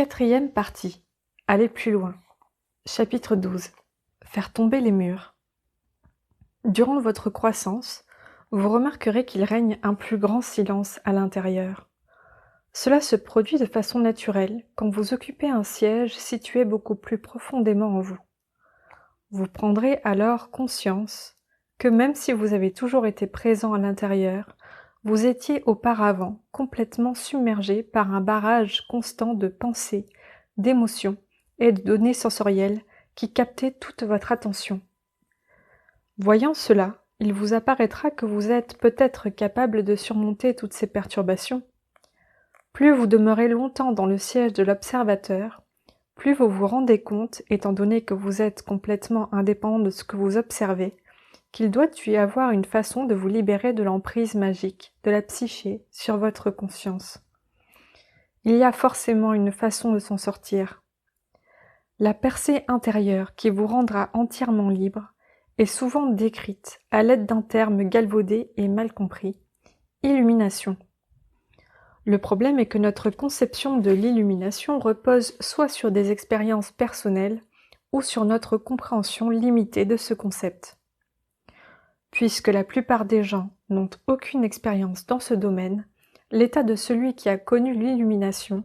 Quatrième partie. Aller plus loin. Chapitre 12. Faire tomber les murs. Durant votre croissance, vous remarquerez qu'il règne un plus grand silence à l'intérieur. Cela se produit de façon naturelle quand vous occupez un siège situé beaucoup plus profondément en vous. Vous prendrez alors conscience que même si vous avez toujours été présent à l'intérieur, vous étiez auparavant complètement submergé par un barrage constant de pensées, d'émotions et de données sensorielles qui captaient toute votre attention. Voyant cela, il vous apparaîtra que vous êtes peut-être capable de surmonter toutes ces perturbations. Plus vous demeurez longtemps dans le siège de l'observateur, plus vous vous rendez compte, étant donné que vous êtes complètement indépendant de ce que vous observez, qu'il doit y avoir une façon de vous libérer de l'emprise magique de la psyché sur votre conscience. Il y a forcément une façon de s'en sortir. La percée intérieure qui vous rendra entièrement libre est souvent décrite à l'aide d'un terme galvaudé et mal compris, illumination. Le problème est que notre conception de l'illumination repose soit sur des expériences personnelles ou sur notre compréhension limitée de ce concept. Puisque la plupart des gens n'ont aucune expérience dans ce domaine, l'état de celui qui a connu l'illumination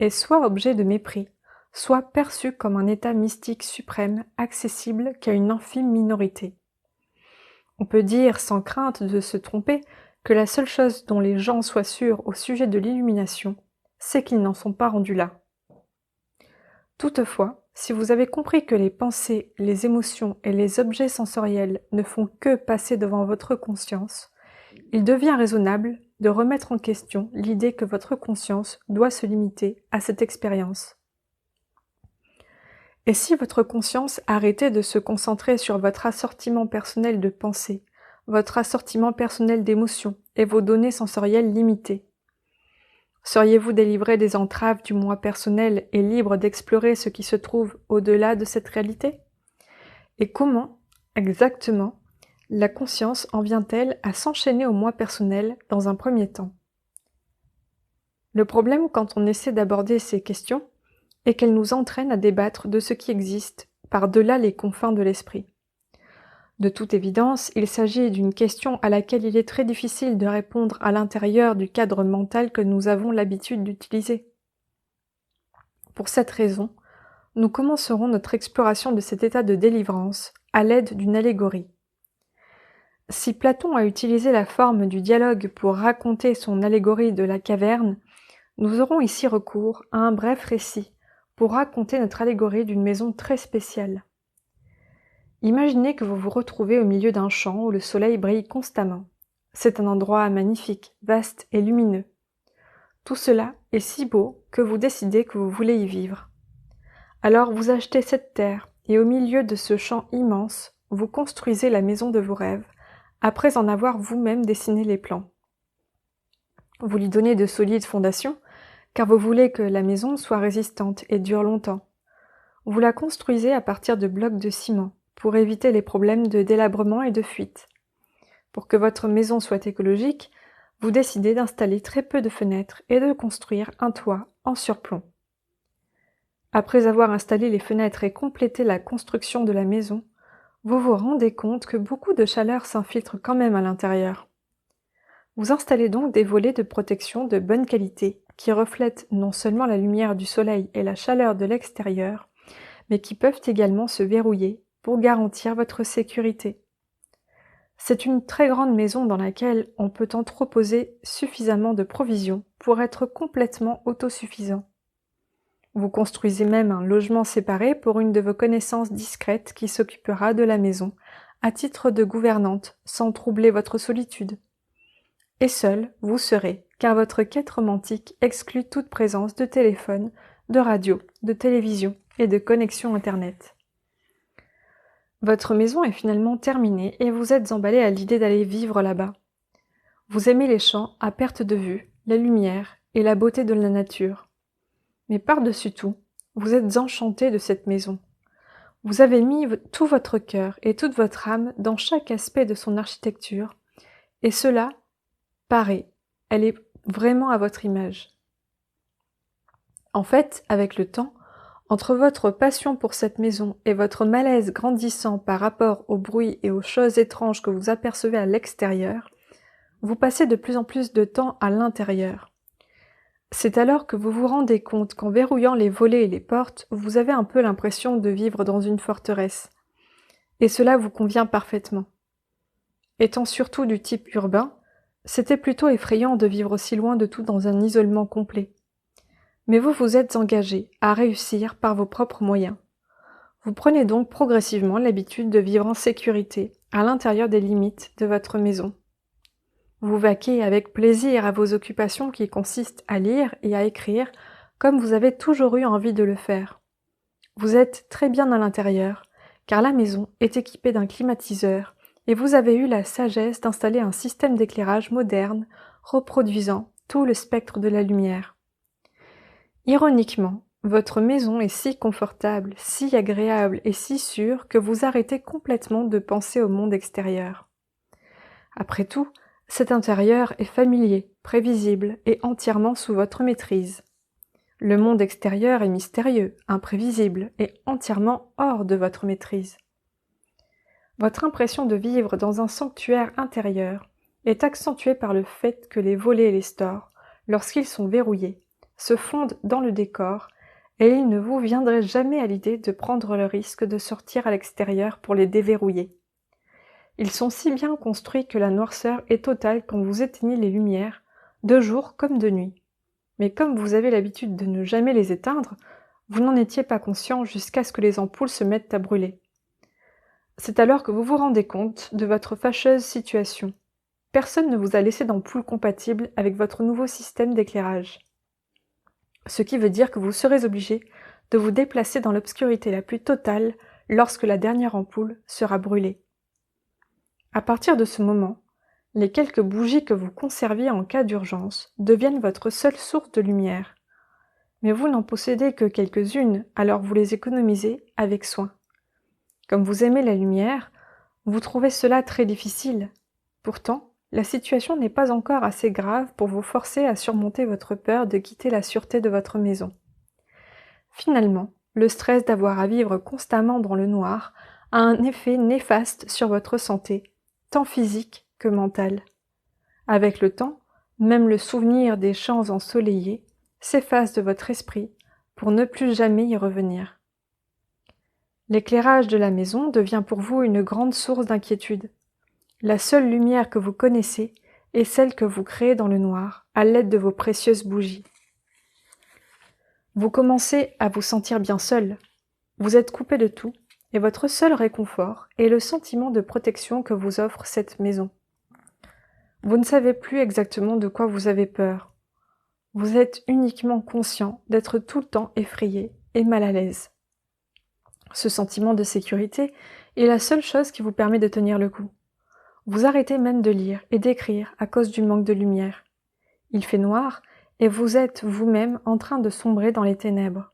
est soit objet de mépris, soit perçu comme un état mystique suprême accessible qu'à une infime minorité. On peut dire, sans crainte de se tromper, que la seule chose dont les gens soient sûrs au sujet de l'illumination, c'est qu'ils n'en sont pas rendus là. Toutefois, si vous avez compris que les pensées, les émotions et les objets sensoriels ne font que passer devant votre conscience, il devient raisonnable de remettre en question l'idée que votre conscience doit se limiter à cette expérience. Et si votre conscience arrêtait de se concentrer sur votre assortiment personnel de pensées, votre assortiment personnel d'émotions et vos données sensorielles limitées? Seriez-vous délivré des entraves du moi personnel et libre d'explorer ce qui se trouve au-delà de cette réalité? Et comment, exactement, la conscience en vient-elle à s'enchaîner au moi personnel dans un premier temps? Le problème quand on essaie d'aborder ces questions est qu'elles nous entraînent à débattre de ce qui existe par-delà les confins de l'esprit. De toute évidence, il s'agit d'une question à laquelle il est très difficile de répondre à l'intérieur du cadre mental que nous avons l'habitude d'utiliser. Pour cette raison, nous commencerons notre exploration de cet état de délivrance à l'aide d'une allégorie. Si Platon a utilisé la forme du dialogue pour raconter son allégorie de la caverne, nous aurons ici recours à un bref récit pour raconter notre allégorie d'une maison très spéciale. Imaginez que vous vous retrouvez au milieu d'un champ où le soleil brille constamment. C'est un endroit magnifique, vaste et lumineux. Tout cela est si beau que vous décidez que vous voulez y vivre. Alors vous achetez cette terre et au milieu de ce champ immense, vous construisez la maison de vos rêves, après en avoir vous-même dessiné les plans. Vous lui donnez de solides fondations, car vous voulez que la maison soit résistante et dure longtemps. Vous la construisez à partir de blocs de ciment, pour éviter les problèmes de délabrement et de fuite. Pour que votre maison soit écologique, vous décidez d'installer très peu de fenêtres et de construire un toit en surplomb. Après avoir installé les fenêtres et complété la construction de la maison, vous vous rendez compte que beaucoup de chaleur s'infiltre quand même à l'intérieur. Vous installez donc des volets de protection de bonne qualité qui reflètent non seulement la lumière du soleil et la chaleur de l'extérieur, mais qui peuvent également se verrouiller pour garantir votre sécurité. C'est une très grande maison dans laquelle on peut entreposer suffisamment de provisions pour être complètement autosuffisant. Vous construisez même un logement séparé pour une de vos connaissances discrètes qui s'occupera de la maison, à titre de gouvernante, sans troubler votre solitude. Et seul, vous serez, car votre quête romantique exclut toute présence de téléphone, de radio, de télévision et de connexion Internet. Votre maison est finalement terminée et vous êtes emballé à l'idée d'aller vivre là-bas. Vous aimez les champs à perte de vue, la lumière et la beauté de la nature. Mais par-dessus tout, vous êtes enchanté de cette maison. Vous avez mis tout votre cœur et toute votre âme dans chaque aspect de son architecture, et cela paraît, elle est vraiment à votre image. En fait, avec le temps, entre votre passion pour cette maison et votre malaise grandissant par rapport au bruit et aux choses étranges que vous apercevez à l'extérieur, vous passez de plus en plus de temps à l'intérieur. C'est alors que vous vous rendez compte qu'en verrouillant les volets et les portes, vous avez un peu l'impression de vivre dans une forteresse. Et cela vous convient parfaitement. Étant surtout du type urbain, c'était plutôt effrayant de vivre si loin de tout dans un isolement complet. Mais vous vous êtes engagé à réussir par vos propres moyens. Vous prenez donc progressivement l'habitude de vivre en sécurité à l'intérieur des limites de votre maison. Vous vaquez avec plaisir à vos occupations qui consistent à lire et à écrire comme vous avez toujours eu envie de le faire. Vous êtes très bien à l'intérieur, car la maison est équipée d'un climatiseur et vous avez eu la sagesse d'installer un système d'éclairage moderne reproduisant tout le spectre de la lumière. Ironiquement, votre maison est si confortable, si agréable et si sûre que vous arrêtez complètement de penser au monde extérieur. Après tout, cet intérieur est familier, prévisible et entièrement sous votre maîtrise. Le monde extérieur est mystérieux, imprévisible et entièrement hors de votre maîtrise. Votre impression de vivre dans un sanctuaire intérieur est accentuée par le fait que les volets et les stores, lorsqu'ils sont verrouillés, se fondent dans le décor et il ne vous viendrait jamais à l'idée de prendre le risque de sortir à l'extérieur pour les déverrouiller. Ils sont si bien construits que la noirceur est totale quand vous éteignez les lumières, de jour comme de nuit. Mais comme vous avez l'habitude de ne jamais les éteindre, vous n'en étiez pas conscient jusqu'à ce que les ampoules se mettent à brûler. C'est alors que vous vous rendez compte de votre fâcheuse situation. Personne ne vous a laissé d'ampoule compatible avec votre nouveau système d'éclairage. Ce qui veut dire que vous serez obligé de vous déplacer dans l'obscurité la plus totale lorsque la dernière ampoule sera brûlée. À partir de ce moment, les quelques bougies que vous conserviez en cas d'urgence deviennent votre seule source de lumière. Mais vous n'en possédez que quelques-unes, alors vous les économisez avec soin. Comme vous aimez la lumière, vous trouvez cela très difficile. Pourtant, la situation n'est pas encore assez grave pour vous forcer à surmonter votre peur de quitter la sûreté de votre maison. Finalement, le stress d'avoir à vivre constamment dans le noir a un effet néfaste sur votre santé, tant physique que mentale. Avec le temps, même le souvenir des champs ensoleillés s'efface de votre esprit pour ne plus jamais y revenir. L'éclairage de la maison devient pour vous une grande source d'inquiétude. La seule lumière que vous connaissez est celle que vous créez dans le noir à l'aide de vos précieuses bougies. Vous commencez à vous sentir bien seul. Vous êtes coupé de tout et votre seul réconfort est le sentiment de protection que vous offre cette maison. Vous ne savez plus exactement de quoi vous avez peur. Vous êtes uniquement conscient d'être tout le temps effrayé et mal à l'aise. Ce sentiment de sécurité est la seule chose qui vous permet de tenir le coup. Vous arrêtez même de lire et d'écrire à cause du manque de lumière. Il fait noir et vous êtes vous-même en train de sombrer dans les ténèbres.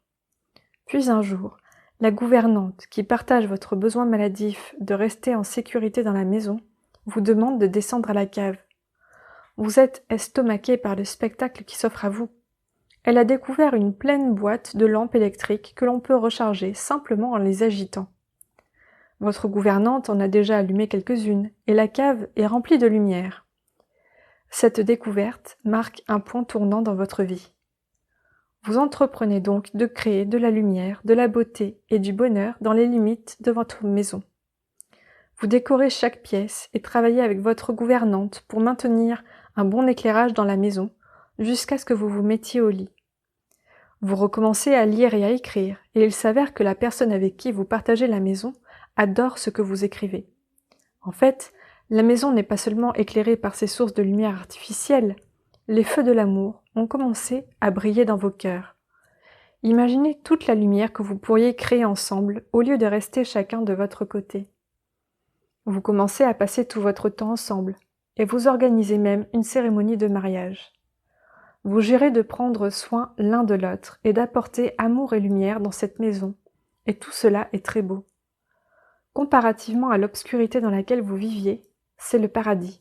Puis un jour, la gouvernante, qui partage votre besoin maladif de rester en sécurité dans la maison, vous demande de descendre à la cave. Vous êtes estomaqué par le spectacle qui s'offre à vous. Elle a découvert une pleine boîte de lampes électriques que l'on peut recharger simplement en les agitant. Votre gouvernante en a déjà allumé quelques-unes, et la cave est remplie de lumière. Cette découverte marque un point tournant dans votre vie. Vous entreprenez donc de créer de la lumière, de la beauté et du bonheur dans les limites de votre maison. Vous décorez chaque pièce et travaillez avec votre gouvernante pour maintenir un bon éclairage dans la maison jusqu'à ce que vous vous mettiez au lit. Vous recommencez à lire et à écrire, et il s'avère que la personne avec qui vous partagez la maison adore ce que vous écrivez. En fait, la maison n'est pas seulement éclairée par ces sources de lumière artificielle, les feux de l'amour ont commencé à briller dans vos cœurs. Imaginez toute la lumière que vous pourriez créer ensemble au lieu de rester chacun de votre côté. Vous commencez à passer tout votre temps ensemble, et vous organisez même une cérémonie de mariage. Vous jurez de prendre soin l'un de l'autre et d'apporter amour et lumière dans cette maison, et tout cela est très beau. Comparativement à l'obscurité dans laquelle vous viviez, c'est le paradis.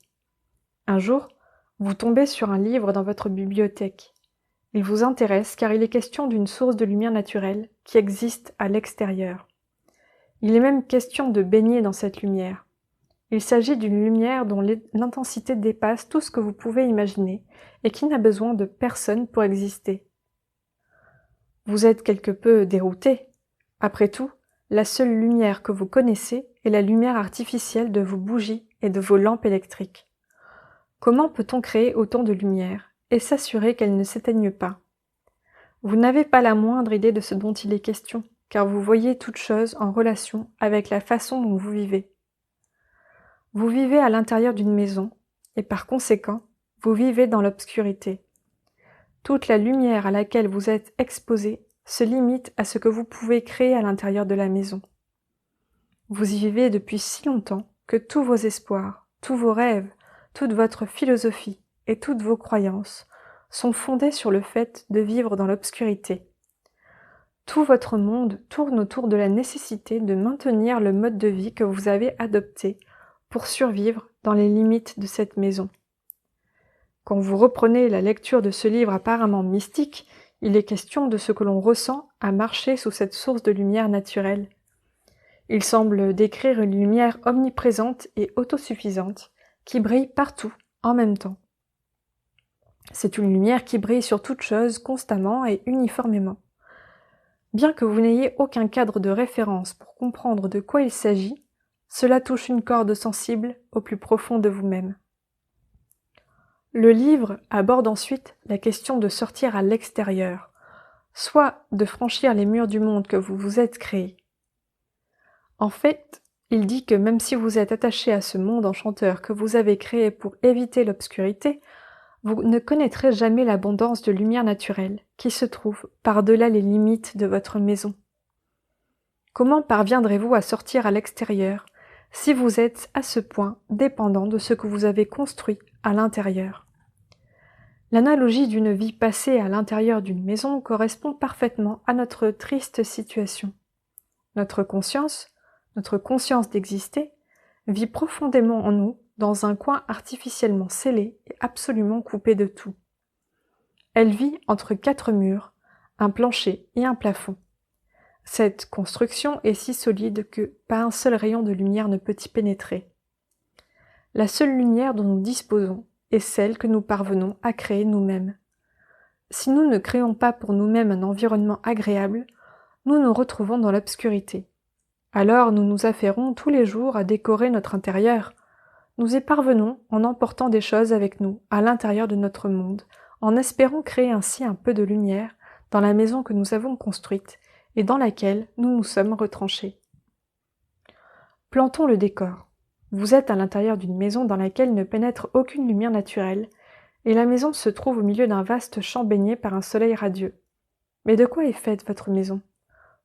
Un jour, vous tombez sur un livre dans votre bibliothèque. Il vous intéresse car il est question d'une source de lumière naturelle qui existe à l'extérieur. Il est même question de baigner dans cette lumière. Il s'agit d'une lumière dont l'intensité dépasse tout ce que vous pouvez imaginer et qui n'a besoin de personne pour exister. Vous êtes quelque peu dérouté. Après tout, la seule lumière que vous connaissez est la lumière artificielle de vos bougies et de vos lampes électriques. Comment peut-on créer autant de lumière et s'assurer qu'elle ne s'éteigne pas? Vous n'avez pas la moindre idée de ce dont il est question, car vous voyez toute chose en relation avec la façon dont vous vivez. Vous vivez à l'intérieur d'une maison, et par conséquent, vous vivez dans l'obscurité. Toute la lumière à laquelle vous êtes exposé se limite à ce que vous pouvez créer à l'intérieur de la maison. Vous y vivez depuis si longtemps que tous vos espoirs, tous vos rêves, toute votre philosophie et toutes vos croyances sont fondés sur le fait de vivre dans l'obscurité. Tout votre monde tourne autour de la nécessité de maintenir le mode de vie que vous avez adopté pour survivre dans les limites de cette maison. Quand vous reprenez la lecture de ce livre apparemment mystique, il est question de ce que l'on ressent à marcher sous cette source de lumière naturelle. Il semble décrire une lumière omniprésente et autosuffisante qui brille partout en même temps. C'est une lumière qui brille sur toute chose constamment et uniformément. Bien que vous n'ayez aucun cadre de référence pour comprendre de quoi il s'agit, cela touche une corde sensible au plus profond de vous-même. Le livre aborde ensuite la question de sortir à l'extérieur, soit de franchir les murs du monde que vous vous êtes créé. En fait, il dit que même si vous êtes attaché à ce monde enchanteur que vous avez créé pour éviter l'obscurité, vous ne connaîtrez jamais l'abondance de lumière naturelle qui se trouve par-delà les limites de votre maison. Comment parviendrez-vous à sortir à l'extérieur si vous êtes à ce point dépendant de ce que vous avez construit à l'intérieur? L'analogie d'une vie passée à l'intérieur d'une maison correspond parfaitement à notre triste situation. Notre conscience d'exister, vit profondément en nous dans un coin artificiellement scellé et absolument coupé de tout. Elle vit entre 4 murs, un plancher et un plafond. Cette construction est si solide que pas un seul rayon de lumière ne peut y pénétrer. La seule lumière dont nous disposons est celle que nous parvenons à créer nous-mêmes. Si nous ne créons pas pour nous-mêmes un environnement agréable, nous nous retrouvons dans l'obscurité. Alors nous nous affairons tous les jours à décorer notre intérieur. Nous y parvenons en emportant des choses avec nous à l'intérieur de notre monde, en espérant créer ainsi un peu de lumière dans la maison que nous avons construite et dans laquelle nous nous sommes retranchés. Plantons le décor. Vous êtes à l'intérieur d'une maison dans laquelle ne pénètre aucune lumière naturelle, et la maison se trouve au milieu d'un vaste champ baigné par un soleil radieux. Mais de quoi est faite votre maison?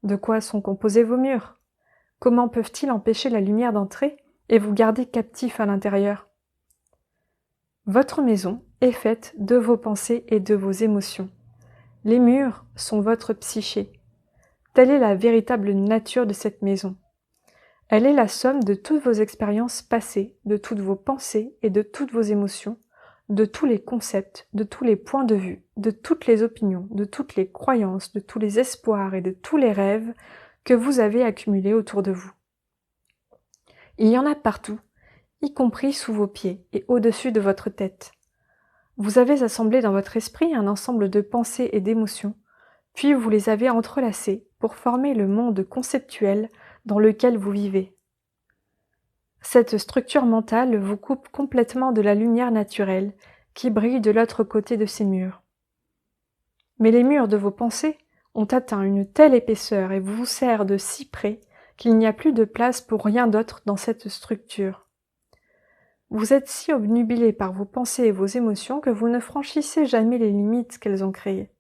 De quoi sont composés vos murs? Comment peuvent-ils empêcher la lumière d'entrer et vous garder captif à l'intérieur? Votre maison est faite de vos pensées et de vos émotions. Les murs sont votre psyché. Telle est la véritable nature de cette maison. Elle est la somme de toutes vos expériences passées, de toutes vos pensées et de toutes vos émotions, de tous les concepts, de tous les points de vue, de toutes les opinions, de toutes les croyances, de tous les espoirs et de tous les rêves que vous avez accumulés autour de vous. Il y en a partout, y compris sous vos pieds et au-dessus de votre tête. Vous avez assemblé dans votre esprit un ensemble de pensées et d'émotions, puis vous les avez entrelacées pour former le monde conceptuel dans lequel vous vivez. Cette structure mentale vous coupe complètement de la lumière naturelle qui brille de l'autre côté de ces murs. Mais les murs de vos pensées ont atteint une telle épaisseur et vous serrent de si près qu'il n'y a plus de place pour rien d'autre dans cette structure. Vous êtes si obnubilé par vos pensées et vos émotions que vous ne franchissez jamais les limites qu'elles ont créées.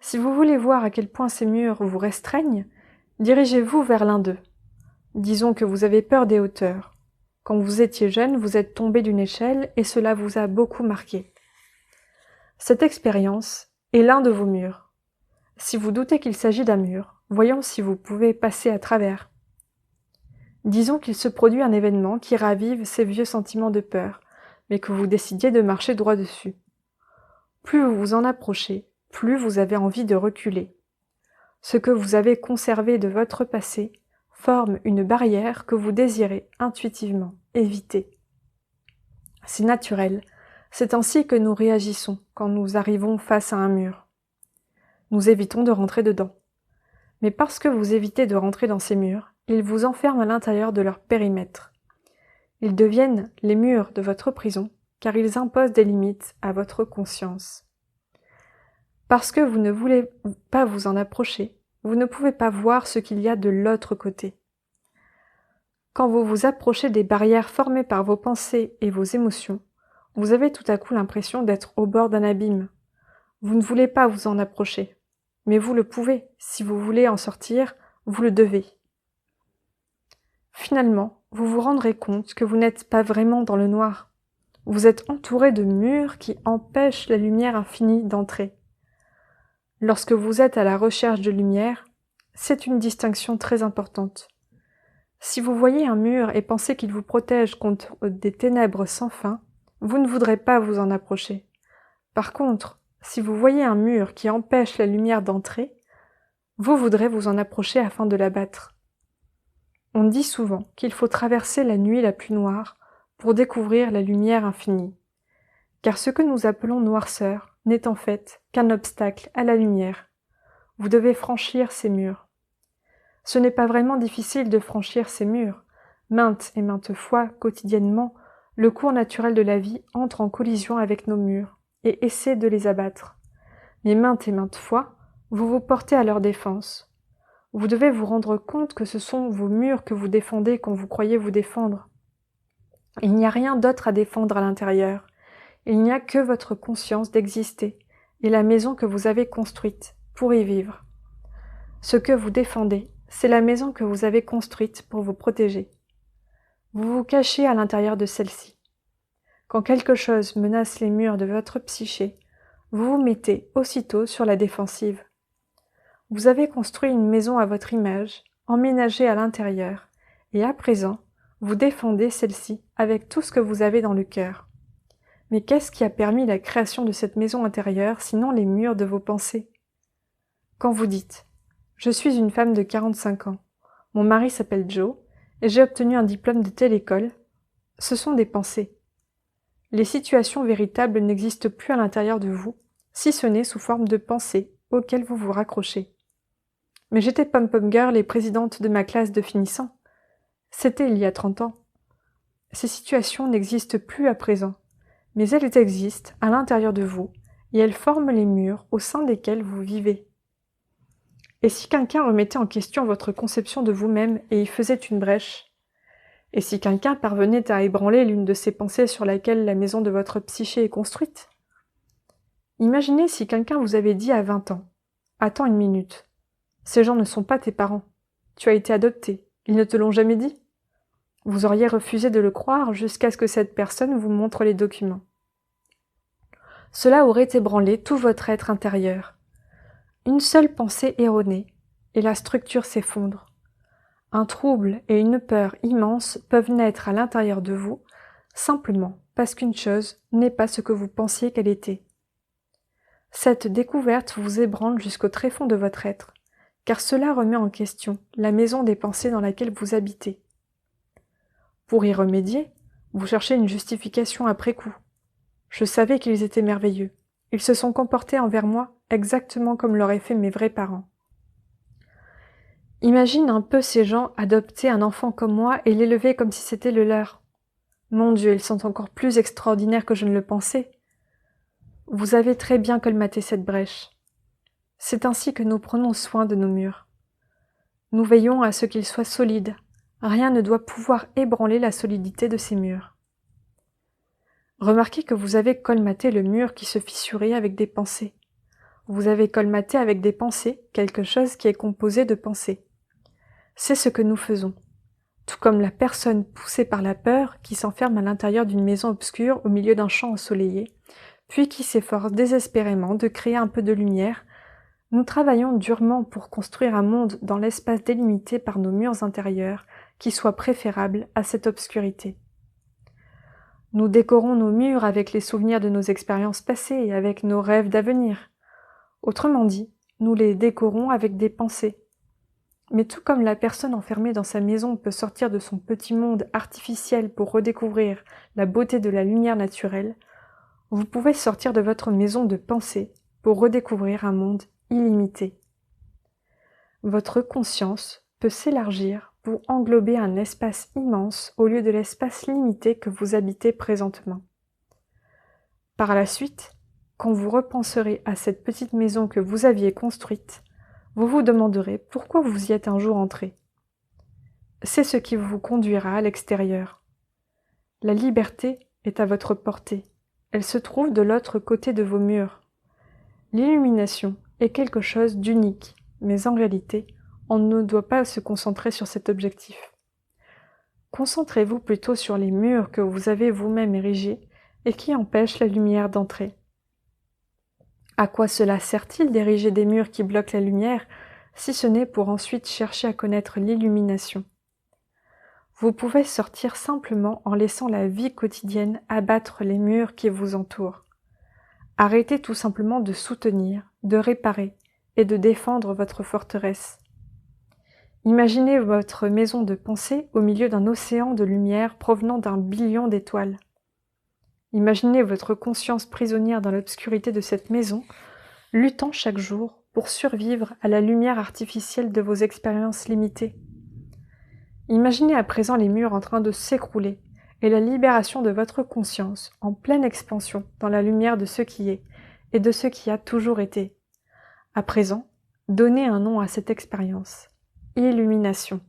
Si vous voulez voir à quel point ces murs vous restreignent, dirigez-vous vers l'un d'eux. Disons que vous avez peur des hauteurs. Quand vous étiez jeune, vous êtes tombé d'une échelle et cela vous a beaucoup marqué. Cette expérience est l'un de vos murs. Si vous doutez qu'il s'agit d'un mur, voyons si vous pouvez passer à travers. Disons qu'il se produit un événement qui ravive ces vieux sentiments de peur, mais que vous décidiez de marcher droit dessus. Plus vous vous en approchez, plus vous avez envie de reculer. Ce que vous avez conservé de votre passé forme une barrière que vous désirez intuitivement éviter. C'est naturel, c'est ainsi que nous réagissons quand nous arrivons face à un mur. Nous évitons de rentrer dedans. Mais parce que vous évitez de rentrer dans ces murs, ils vous enferment à l'intérieur de leur périmètre. Ils deviennent les murs de votre prison, car ils imposent des limites à votre conscience. Parce que vous ne voulez pas vous en approcher, vous ne pouvez pas voir ce qu'il y a de l'autre côté. Quand vous vous approchez des barrières formées par vos pensées et vos émotions, vous avez tout à coup l'impression d'être au bord d'un abîme. Vous ne voulez pas vous en approcher, mais vous le pouvez. Si vous voulez en sortir, vous le devez. Finalement, vous vous rendrez compte que vous n'êtes pas vraiment dans le noir. Vous êtes entouré de murs qui empêchent la lumière infinie d'entrer. Lorsque vous êtes à la recherche de lumière, c'est une distinction très importante. Si vous voyez un mur et pensez qu'il vous protège contre des ténèbres sans fin, vous ne voudrez pas vous en approcher. Par contre, si vous voyez un mur qui empêche la lumière d'entrer, vous voudrez vous en approcher afin de l'abattre. On dit souvent qu'il faut traverser la nuit la plus noire pour découvrir la lumière infinie. Car ce que nous appelons noirceur n'est en fait qu'un obstacle à la lumière. Vous devez franchir ces murs. Ce n'est pas vraiment difficile de franchir ces murs. Maintes et maintes fois, quotidiennement, le cours naturel de la vie entre en collision avec nos murs et essaie de les abattre. Mais maintes et maintes fois, vous vous portez à leur défense. Vous devez vous rendre compte que ce sont vos murs que vous défendez quand vous croyez vous défendre. Il n'y a rien d'autre à défendre à l'intérieur. Il n'y a que votre conscience d'exister et la maison que vous avez construite pour y vivre. Ce que vous défendez, c'est la maison que vous avez construite pour vous protéger. Vous vous cachez à l'intérieur de celle-ci. Quand quelque chose menace les murs de votre psyché, vous vous mettez aussitôt sur la défensive. Vous avez construit une maison à votre image, emménagée à l'intérieur, et à présent, vous défendez celle-ci avec tout ce que vous avez dans le cœur. Mais qu'est-ce qui a permis la création de cette maison intérieure, sinon les murs de vos pensées? Quand vous dites « Je suis une femme de 45 ans, mon mari s'appelle Joe, et j'ai obtenu un diplôme de telle école », ce sont des pensées. Les situations véritables n'existent plus à l'intérieur de vous, si ce n'est sous forme de pensées auxquelles vous vous raccrochez. Mais j'étais pom-pom girl et présidente de ma classe de finissants. C'était il y a 30 ans. Ces situations n'existent plus à présent. Mais elles existent à l'intérieur de vous et elles forment les murs au sein desquels vous vivez. Et si quelqu'un remettait en question votre conception de vous-même et y faisait une brèche? Et si quelqu'un parvenait à ébranler l'une de ces pensées sur laquelle la maison de votre psyché est construite? Imaginez si quelqu'un vous avait dit à 20 ans « Attends une minute, ces gens ne sont pas tes parents, tu as été adopté, ils ne te l'ont jamais dit ?» Vous auriez refusé de le croire jusqu'à ce que cette personne vous montre les documents. Cela aurait ébranlé tout votre être intérieur. Une seule pensée erronée, et la structure s'effondre. Un trouble et une peur immense peuvent naître à l'intérieur de vous, simplement parce qu'une chose n'est pas ce que vous pensiez qu'elle était. Cette découverte vous ébranle jusqu'au tréfonds de votre être, car cela remet en question la maison des pensées dans laquelle vous habitez. Pour y remédier, vous cherchez une justification après coup. Je savais qu'ils étaient merveilleux. Ils se sont comportés envers moi exactement comme l'auraient fait mes vrais parents. Imagine un peu ces gens adopter un enfant comme moi et l'élever comme si c'était le leur. Mon Dieu, ils sont encore plus extraordinaires que je ne le pensais. Vous avez très bien colmaté cette brèche. C'est ainsi que nous prenons soin de nos murs. Nous veillons à ce qu'ils soient solides. Rien ne doit pouvoir ébranler la solidité de ces murs. Remarquez que vous avez colmaté le mur qui se fissurait avec des pensées. Vous avez colmaté avec des pensées quelque chose qui est composé de pensées. C'est ce que nous faisons. Tout comme la personne poussée par la peur qui s'enferme à l'intérieur d'une maison obscure au milieu d'un champ ensoleillé, puis qui s'efforce désespérément de créer un peu de lumière, nous travaillons durement pour construire un monde dans l'espace délimité par nos murs intérieurs qui soit préférable à cette obscurité. Nous décorons nos murs avec les souvenirs de nos expériences passées et avec nos rêves d'avenir. Autrement dit, nous les décorons avec des pensées. Mais tout comme la personne enfermée dans sa maison peut sortir de son petit monde artificiel pour redécouvrir la beauté de la lumière naturelle, vous pouvez sortir de votre maison de pensée pour redécouvrir un monde illimité. Votre conscience peut s'élargir pour englober un espace immense au lieu de l'espace limité que vous habitez présentement. Par la suite, quand vous repenserez à cette petite maison que vous aviez construite, vous vous demanderez pourquoi vous y êtes un jour entré. C'est ce qui vous conduira à l'extérieur. La liberté est à votre portée. Elle se trouve de l'autre côté de vos murs. L'illumination est quelque chose d'unique, mais en réalité, on ne doit pas se concentrer sur cet objectif. Concentrez-vous plutôt sur les murs que vous avez vous-même érigés et qui empêchent la lumière d'entrer. À quoi cela sert-il d'ériger des murs qui bloquent la lumière, si ce n'est pour ensuite chercher à connaître l'illumination? Vous pouvez sortir simplement en laissant la vie quotidienne abattre les murs qui vous entourent. Arrêtez tout simplement de soutenir, de réparer et de défendre votre forteresse. Imaginez votre maison de pensée au milieu d'un océan de lumière provenant d'1 billion d'étoiles. Imaginez votre conscience prisonnière dans l'obscurité de cette maison, luttant chaque jour pour survivre à la lumière artificielle de vos expériences limitées. Imaginez à présent les murs en train de s'écrouler et la libération de votre conscience en pleine expansion dans la lumière de ce qui est et de ce qui a toujours été. À présent, donnez un nom à cette expérience. Illumination.